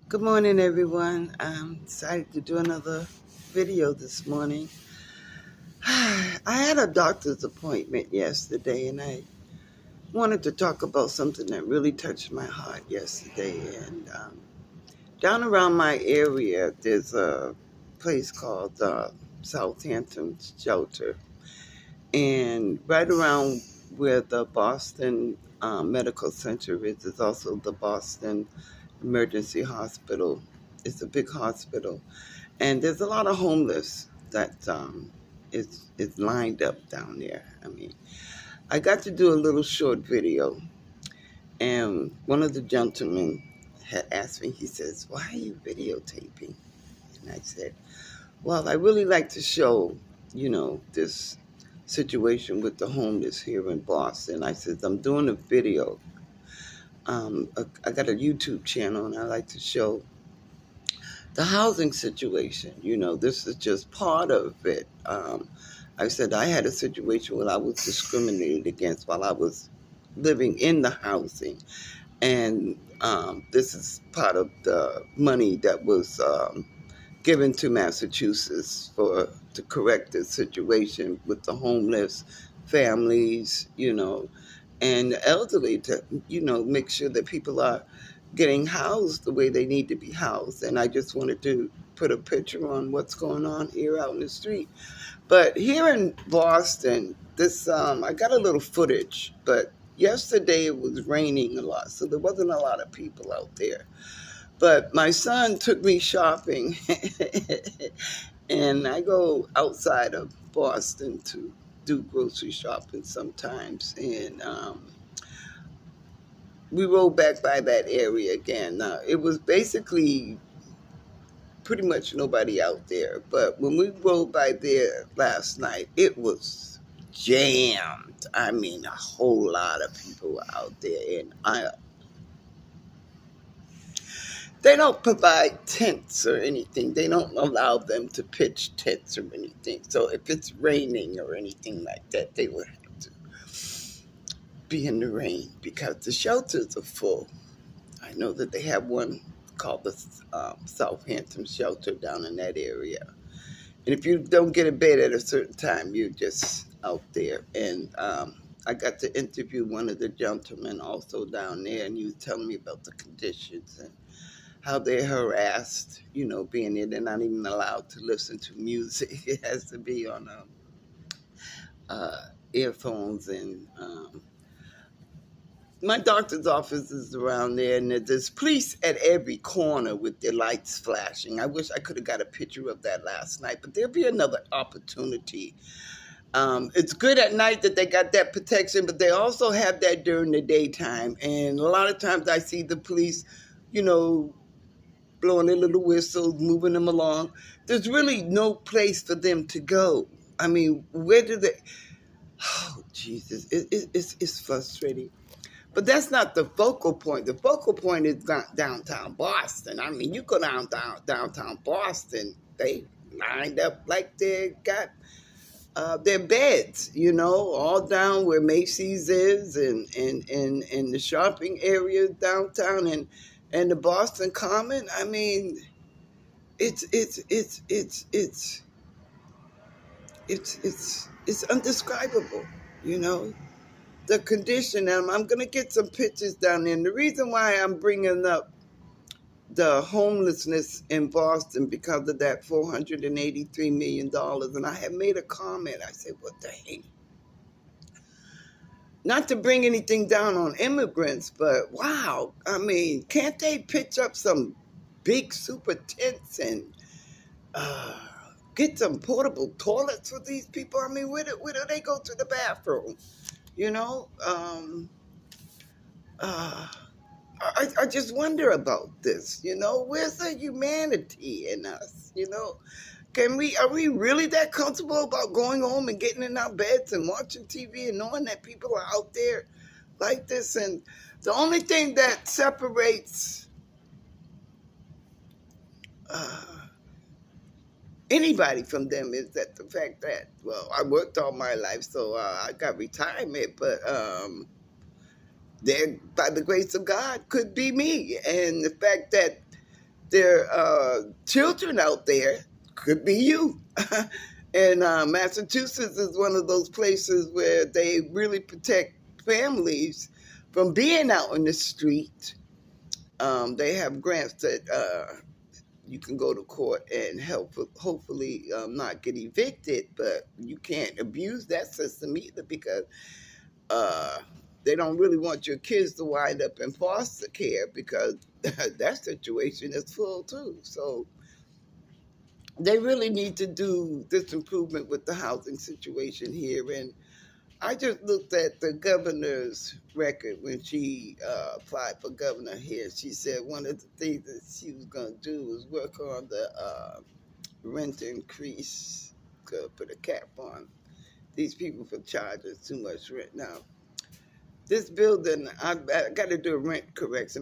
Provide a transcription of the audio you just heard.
Good morning, everyone. I'm excited to do another video this morning. I had a doctor's appointment yesterday, and I wanted to talk about something that really touched my heart yesterday. And down around my area, there's a place called Southampton Shelter. And right around where the Boston Medical Center is also the Boston Emergency Hospital. It's a big hospital. And there's a lot of homeless that is lined up down there. I mean, I got to do a little short video, and one of the gentlemen had asked me, he says, "Why are you videotaping?" And I said, "Well, I really like to show, this situation with the homeless here in Boston." I said, "I'm doing a video. I got a YouTube channel, and I like to show the housing situation. This is just part of it." I said I had a situation where I was discriminated against while I was living in the housing, and this is part of the money that was given to Massachusetts to correct the situation with the homeless families, and the elderly to, make sure that people are getting housed the way they need to be housed. And I just wanted to put a picture on what's going on here out in the street. But here in Boston, I got a little footage, but yesterday it was raining a lot, so there wasn't a lot of people out there. But my son took me shopping, and I go outside of Boston to do grocery shopping sometimes. And we rode back by that area again. Now, it was basically pretty much nobody out there. But when we rode by there last night, it was jammed. I mean, a whole lot of people were out there. And they don't provide tents or anything. They don't allow them to pitch tents or anything. So if it's raining or anything like that, they would have to be in the rain because the shelters are full. I know that they have one called the Southampton Shelter down in that area. And if you don't get a bed at a certain time, you're just out there. And I got to interview one of the gentlemen also down there, and he was telling me about the conditions and how they're harassed, being there. They're not even allowed to listen to music. It has to be on earphones. And my doctor's office is around there, and there's police at every corner with their lights flashing. I wish I could have got a picture of that last night, but there'll be another opportunity. It's good at night that they got that protection, but they also have that during the daytime. And a lot of times I see the police, blowing their little whistles, moving them along. There's really no place for them to go. I mean, where do they... Oh, Jesus, it's frustrating. But that's not the focal point. The focal point is downtown Boston. I mean, you go downtown Boston, they lined up like they got their beds, all down where Macy's is and the shopping areas downtown and the Boston Common. I mean, it's it's undescribable, the condition. And I'm going to get some pictures down there. And the reason why I'm bringing up the homelessness in Boston because of that $483 million. And I had made a comment. I said, what the heck? Not to bring anything down on immigrants, but wow. I mean, can't they pitch up some big super tents and get some portable toilets for these people? I mean, where do they go to the bathroom? I just wonder about this, where's the humanity in us, are we really that comfortable about going home and getting in our beds and watching TV and knowing that people are out there like this? And the only thing that separates anybody from them is that the fact that, well, I worked all my life, so I got retirement, but there, by the grace of God, could be me. And the fact that there are children out there, could be you. And Massachusetts is one of those places where they really protect families from being out in the street. They have grants that you can go to court and hopefully not get evicted, but you can't abuse that system either because uh, they don't really want your kids to wind up in foster care because that situation is full too. So they really need to do this improvement with the housing situation here. And I just looked at the governor's record when she applied for governor here. She said one of the things that she was going to do was work on the rent increase, put a cap on these people for charging too much rent. Now, this building, I got to do a rent correction